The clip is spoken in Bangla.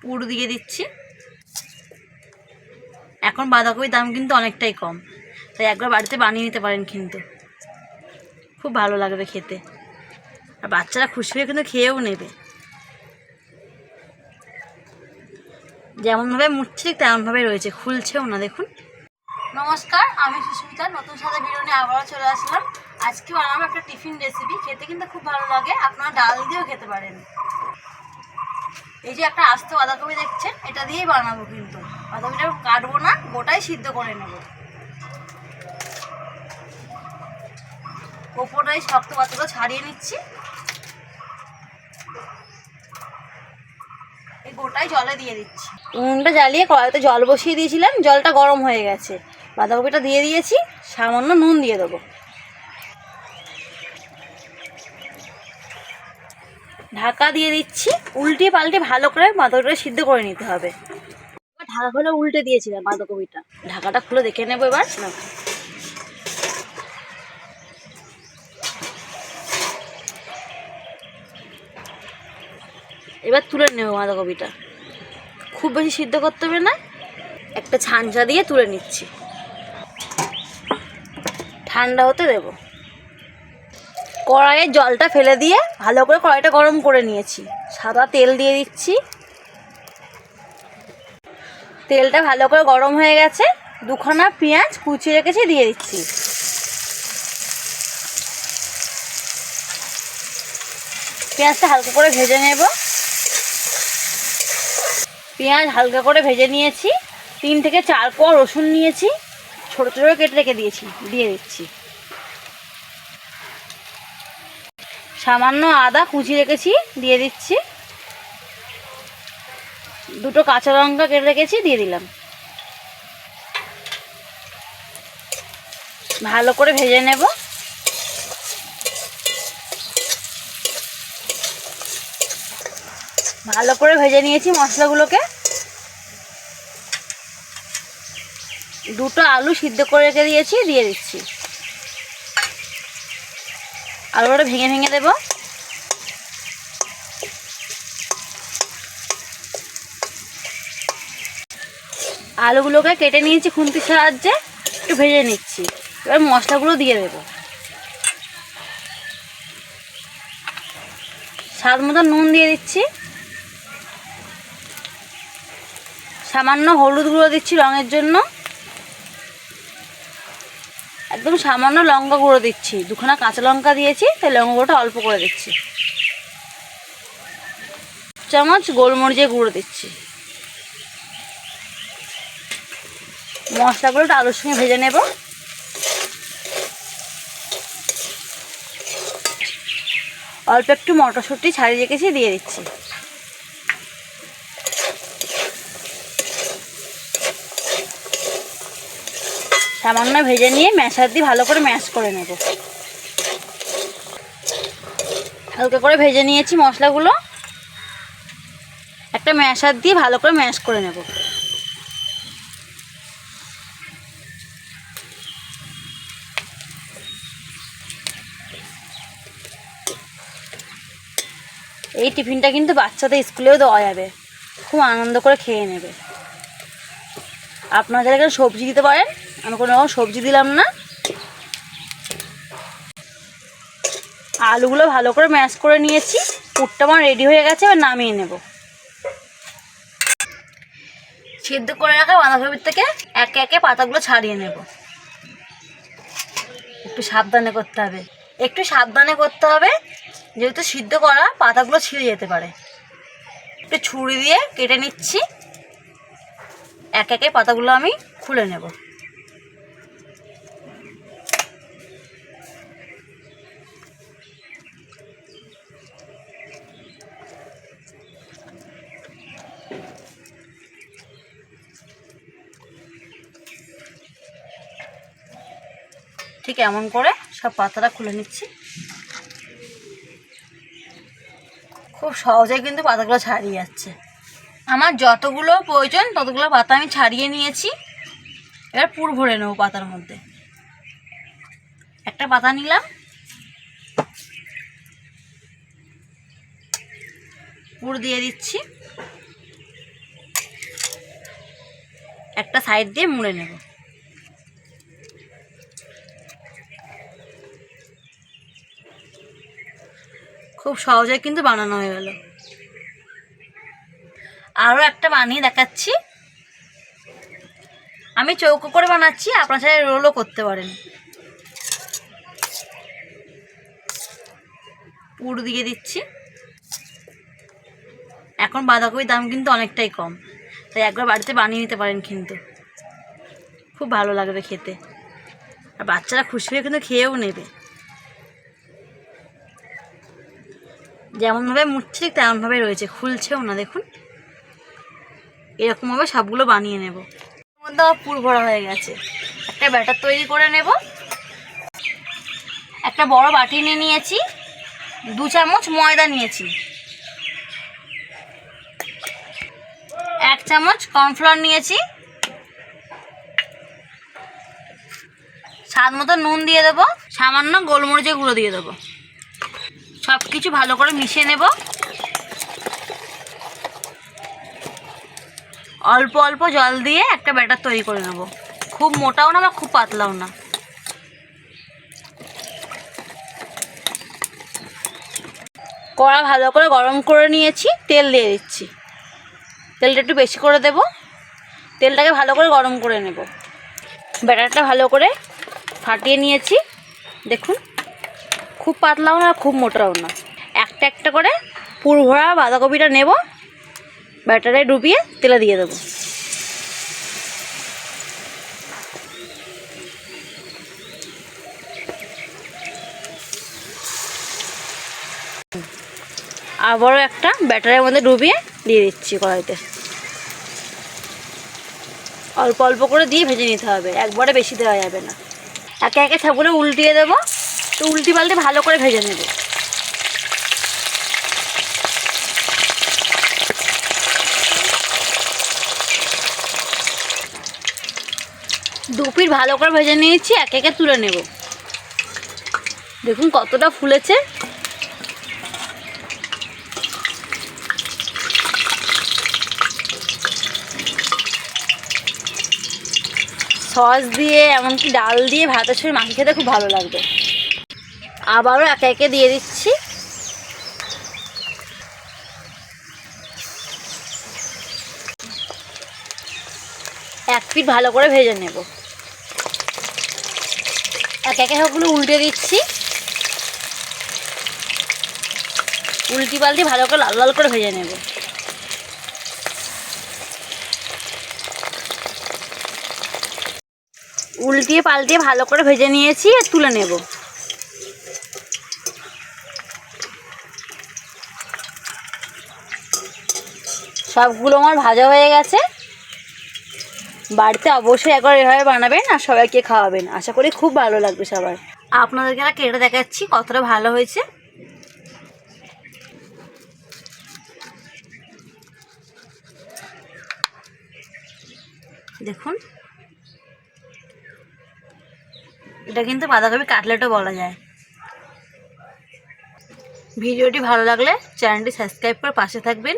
পুর দিয়ে দিচ্ছি। এখন বাঁধাকপির দাম কিন্তু অনেকটাই কম, তাই একবার বাড়িতে বানিয়ে নিতে পারেন, কিন্তু খুব ভালো লাগবে খেতে, আর বাচ্চারা খুশি হয়ে কিন্তু খেয়েও নেবে। যেমনভাবে মুড়ছে ঠিক তেমনভাবে রয়েছে, খুলছেও না, দেখুন। নমস্কার, আমি সুস্মিতা, নতুন সাথে ভিডিও নিয়ে আবারও চলে আসলাম। আজকে বানাবো একটা টিফিন রেসিপি, খেতে কিন্তু খুব ভালো লাগে, আপনারা ডাল দিয়েও খেতে পারেন। এই যে একটা আস্ত বাঁধাকপি দেখছেন, এটা দিয়েই বানাবো, কিন্তু বাঁধাকপিটা কাটবো না, গোটাই সিদ্ধ করে নেব। ওপরটাই শক্ত পাতাগুলো ছাড়িয়ে নিচ্ছি। এই গোটাই জলে দিয়ে দিচ্ছি। উনুনটা জ্বালিয়ে কড়াইতে জল বসিয়ে দিয়েছিলাম, জলটা গরম হয়ে গেছে। বাঁধাকপিটা দিয়ে দিয়েছি, সামান্য নুন দিয়ে দেবো। ঢাকা দিয়ে দিচ্ছি, উল্টে পাল্টে ভালো করে বাঁধাকপিটা সিদ্ধ করে নিতে হবে। ঢাকা খুলে উল্টে দিয়েছিলাম বাঁধাকপিটা, ঢাকাটা খুলে দেখে নেবো এবার। এবার তুলে নেবো বাঁধাকপিটা, খুব বেশি সিদ্ধ করতে হবে না, একটা ছাঁচা দিয়ে তুলে নিচ্ছি, ঠান্ডা হতে দেব। কড়াইয়ের জলটা ফেলে দিয়ে ভালো করে কড়াইটা গরম করে নিয়েছি, সাদা তেল দিয়ে দিচ্ছি। তেলটা ভালো করে গরম হয়ে গেছে, দুখানা পেঁয়াজ কুচিয়ে রেখেছি দিয়ে দিচ্ছি। পেঁয়াজটা হালকা করে ভেজে নেব। পেঁয়াজ হালকা করে ভেজে নিয়েছি। 3 থেকে 4 কোয়া রসুন নিয়েছি, ছোটো ছোটো কেটে রেখে দিয়েছি, দিয়ে দিচ্ছি। সামান্য আদা কুচি রেখেছি, দিয়ে দিচ্ছি। 2টো কাঁচা লঙ্কা কেটে রেখেছি, দিয়ে দিলাম। ভালো করে ভেজে নেব। ভালো করে ভেজে নিয়েছি মশলাগুলোকে। 2টো আলু সিদ্ধ করে রেখে দিয়েছি, দিয়ে দিচ্ছি। আলুটা ভেঙে ভেঙে দেব। আলুগুলোকে কেটে নিয়েছি খুন্তির সাহায্যে, একটু ভেজে নিচ্ছি। এবার মশলাগুলো দিয়ে দেব। স্বাদ মতো নুন দিয়ে দিচ্ছি। সামান্য হলুদ গুঁড়ো দিচ্ছি রঙের জন্য। একদম সামান্য লঙ্কা গুঁড়ো দিচ্ছি, 2খানা কাঁচা লঙ্কা দিয়েছি, তাই লঙ্কা গুঁড়োটা অল্প করে দিচ্ছি। 1 চামচ গোলমরিচের গুঁড়ো দিচ্ছি। মশলাগুলোটা আলুর সঙ্গে ভেজে নেব। অল্প একটু মটরশুঁটি ছাড়িয়ে রেখেছি, দিয়ে দিচ্ছি। সামান্য ভেজে নিয়ে ম্যাশার দিয়ে ভালো করে ম্যাশ করে নেব। হালকা করে ভেজে নিয়েছি মশলাগুলো, একটা ম্যাশার দিয়ে ভালো করে ম্যাশ করে নেব। এই টিফিনটা কিন্তু বাচ্চাদের স্কুলেও দেওয়া যাবে, খুব আনন্দ করে খেয়ে নেবে। আপনারা যারা এখানে সবজি দিতে পারেন, আমি কোনো রকম সবজি দিলাম না। আলুগুলো ভালো করে ম্যাশ করে নিয়েছি, পুরটা আমার রেডি হয়ে গেছে, এবার নামিয়ে নেব। সিদ্ধ করে রাখা বাঁধাকপির থেকে একে একে পাতাগুলো ছাড়িয়ে নেব। একটু সাবধানে করতে হবে, যেহেতু সিদ্ধ করা, পাতাগুলো ছিঁড়ে যেতে পারে। একটু ছুরি দিয়ে কেটে নিচ্ছি, একে একে পাতাগুলো আমি খুলে নেব। ঠিক এমন করে সব পাতাটা খুলে নিচ্ছি। খুব সহজেই কিন্তু পাতাগুলো ছাড়িয়ে যাচ্ছে। আমার যতগুলো প্রয়োজন ততগুলো পাতা আমি ছাড়িয়ে নিয়েছি। এবার পুর ভরে নেব পাতার মধ্যে। একটা পাতা নিলাম, পুর দিয়ে দিচ্ছি। একটা সাইড দিয়ে মুড়ে নেব। খুব সহজে কিন্তু বানানো হয়ে গেল। আরও একটা বানিয়ে দেখাচ্ছি। আমি চৌকো করে বানাচ্ছি, আপনার চাইলে রোলও করতে পারেন। পুর দিয়ে দিচ্ছি। এখন বাঁধাকপির দাম কিন্তু অনেকটাই কম, তাই একবার বাড়িতে বানিয়ে নিতে পারেন, কিন্তু খুব ভালো লাগবে খেতে, আর বাচ্চারা খুশি হয়ে কিন্তু খেয়েও নেবে। যেমনভাবে মুড়ছে ঠিক তেমনভাবে রয়েছে, খুলছেও না দেখুন। এরকমভাবে সবগুলো বানিয়ে নেব। এর মধ্যে আমার পুর ভরা হয়ে গেছে। একটা ব্যাটার তৈরি করে নেব। একটা বড় বাটি নিয়ে নিয়েছি, 2 চামচ ময়দা নিয়েছি, 1 চামচ কর্নফ্লাওয়ার নিয়েছি, স্বাদ মতো নুন দিয়ে দেবো, সামান্য গোলমরিচের গুঁড়ো দিয়ে দেবো। সব কিছু ভালো করে মিশিয়ে নেব। অল্প অল্প জল দিয়ে একটা ব্যাটার তৈরি করে নেব। খুব মোটাও না বা খুব পাতলাও না। কড়া ভালো করে গরম করে নিয়েছি, তেল দিয়ে দিচ্ছি। তেলটা একটু বেশি করে দেব। তেলটাকে ভালো করে গরম করে নেব। ব্যাটারটা ভালো করে ফাটিয়ে নিয়েছি দেখুন। খুব পাতলাও না খুব মোটাও না। একটা একটা করে পুর ভরা বাঁধাকপিটা নেব, ব্যাটারে ডুবিয়ে তেলে দিয়ে দেবো। আবারও একটা ব্যাটারের মধ্যে ডুবিয়ে দিয়ে দিচ্ছি কড়াইতে। অল্প অল্প করে দিয়ে ভেজে নিতে হবে, একবারে বেশি দেওয়া যাবে না। একে একে সবগুলো উল্টিয়ে দেবো। তো উল্টি পাল্টে ভালো করে ভেজে নেব। দুপিট ভালো করে ভেজে নিয়েছি, একে একে তুলে নেব। দেখুন কতটা ফুলেছে। সস দিয়ে এমনকি ডাল দিয়ে ভাতের সঙ্গে মাখিয়ে খেতে খুব ভালো লাগবে। আবারও একে একে দিয়ে দিচ্ছি। এক পিঠ ভালো করে ভেজে নেব। একে একে সবগুলো উল্টে দিচ্ছি। উল্টি পাল্টি ভালো করে লাল লাল করে ভেজে নেব। উল্টিয়ে পাল্টিয়ে ভালো করে ভেজে নিয়েছি, আর তুলে নেব। সবগুলো আমার ভাজা হয়ে গেছে। বাড়িতে অবশ্যই একবার এভাবে বানাবেন আর সবাইকে খাওয়াবেন। আশা করি খুব ভালো লাগবে সবার। আপনাদেরকে একটা কেটে দেখাচ্ছি কতটা ভালো হয়েছে। দেখুন, এটা কিন্তু বাঁধাকপি কাটলেটও বলা যায়। ভিডিওটি ভালো লাগলে চ্যানেলটি সাবস্ক্রাইব করে পাশে থাকবেন।